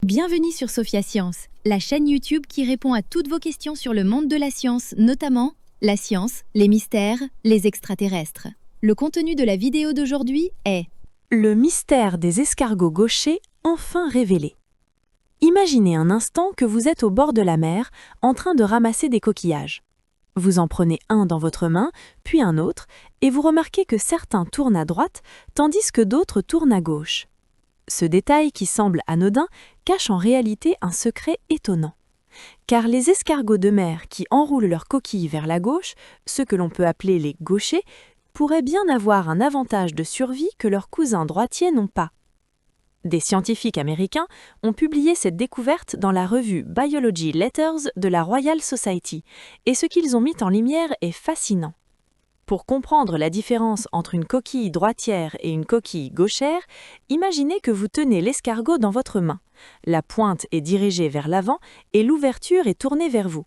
Bienvenue sur Sophia Science, la chaîne YouTube qui répond à toutes vos questions sur le monde de la science, notamment la science, les mystères, les extraterrestres. Le contenu de la vidéo d'aujourd'hui est le mystère des escargots gauchers enfin révélé. Imaginez un instant que vous êtes au bord de la mer en train de ramasser des coquillages. Vous en prenez un dans votre main, puis un autre, et vous remarquez que certains tournent à droite, tandis que d'autres tournent à gauche. Ce détail qui semble anodin cache en réalité un secret étonnant. Car les escargots de mer qui enroulent leurs coquilles vers la gauche, ceux que l'on peut appeler les gauchers, pourraient bien avoir un avantage de survie que leurs cousins droitiers n'ont pas. Des scientifiques américains ont publié cette découverte dans la revue Biology Letters de la Royal Society, et ce qu'ils ont mis en lumière est fascinant. Pour comprendre la différence entre une coquille droitière et une coquille gauchère, imaginez que vous tenez l'escargot dans votre main. La pointe est dirigée vers l'avant et l'ouverture est tournée vers vous.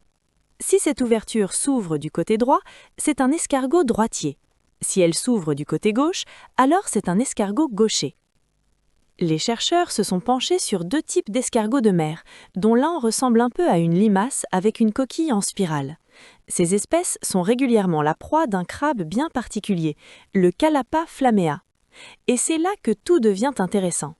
Si cette ouverture s'ouvre du côté droit, c'est un escargot droitier. Si elle s'ouvre du côté gauche, alors c'est un escargot gaucher. Les chercheurs se sont penchés sur deux types d'escargots de mer, dont l'un ressemble un peu à une limace avec une coquille en spirale. Ces espèces sont régulièrement la proie d'un crabe bien particulier, le Calapa flammea. Et c'est là que tout devient intéressant.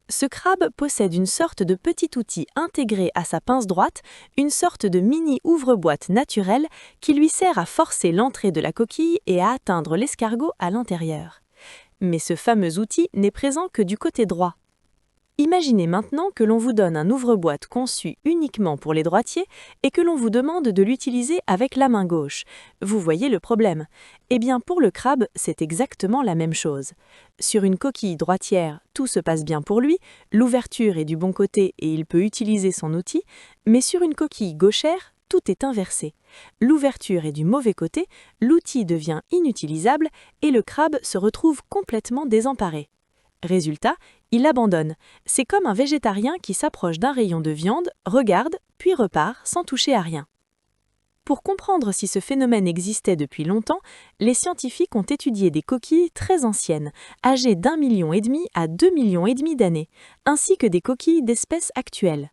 Ce crabe possède une sorte de petit outil intégré à sa pince droite, une sorte de mini ouvre-boîte naturel qui lui sert à forcer l'entrée de la coquille et à atteindre l'escargot à l'intérieur. Mais ce fameux outil n'est présent que du côté droit. Imaginez maintenant que l'on vous donne un ouvre-boîte conçu uniquement pour les droitiers et que l'on vous demande de l'utiliser avec la main gauche. Vous voyez le problème. Eh bien pour le crabe, c'est exactement la même chose. Sur une coquille droitière, tout se passe bien pour lui, l'ouverture est du bon côté et il peut utiliser son outil, mais sur une coquille gauchère, tout est inversé. L'ouverture est du mauvais côté, l'outil devient inutilisable et le crabe se retrouve complètement désemparé. Résultat, il abandonne. C'est comme un végétarien qui s'approche d'un rayon de viande, regarde, puis repart sans toucher à rien. Pour comprendre si ce phénomène existait depuis longtemps, les scientifiques ont étudié des coquilles très anciennes, âgées d'1,5 million à 2,5 millions d'années, ainsi que des coquilles d'espèces actuelles.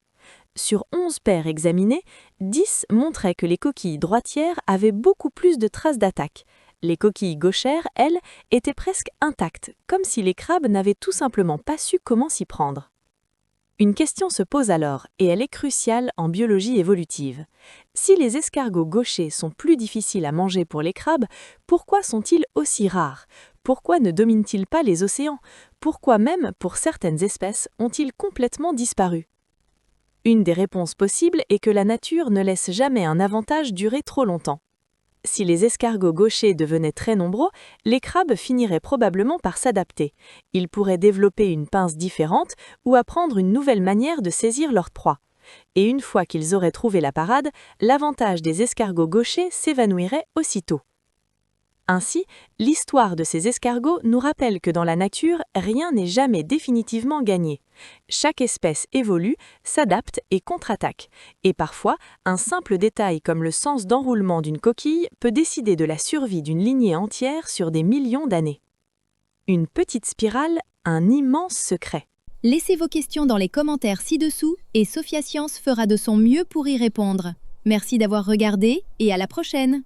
Sur 11 paires examinées, 10 montraient que les coquilles droitières avaient beaucoup plus de traces d'attaque. Les coquilles gauchères, elles, étaient presque intactes, comme si les crabes n'avaient tout simplement pas su comment s'y prendre. Une question se pose alors, et elle est cruciale en biologie évolutive. Si les escargots gauchers sont plus difficiles à manger pour les crabes, pourquoi sont-ils aussi rares? Pourquoi ne dominent-ils pas les océans? Pourquoi même, pour certaines espèces, ont-ils complètement disparu? Une des réponses possibles est que la nature ne laisse jamais un avantage durer trop longtemps. Si les escargots gauchers devenaient très nombreux, les crabes finiraient probablement par s'adapter. Ils pourraient développer une pince différente ou apprendre une nouvelle manière de saisir leur proie. Et une fois qu'ils auraient trouvé la parade, l'avantage des escargots gauchers s'évanouirait aussitôt. Ainsi, l'histoire de ces escargots nous rappelle que dans la nature, rien n'est jamais définitivement gagné. Chaque espèce évolue, s'adapte et contre-attaque. Et parfois, un simple détail comme le sens d'enroulement d'une coquille peut décider de la survie d'une lignée entière sur des millions d'années. Une petite spirale, un immense secret. Laissez vos questions dans les commentaires ci-dessous et Sophia Science fera de son mieux pour y répondre. Merci d'avoir regardé et à la prochaine!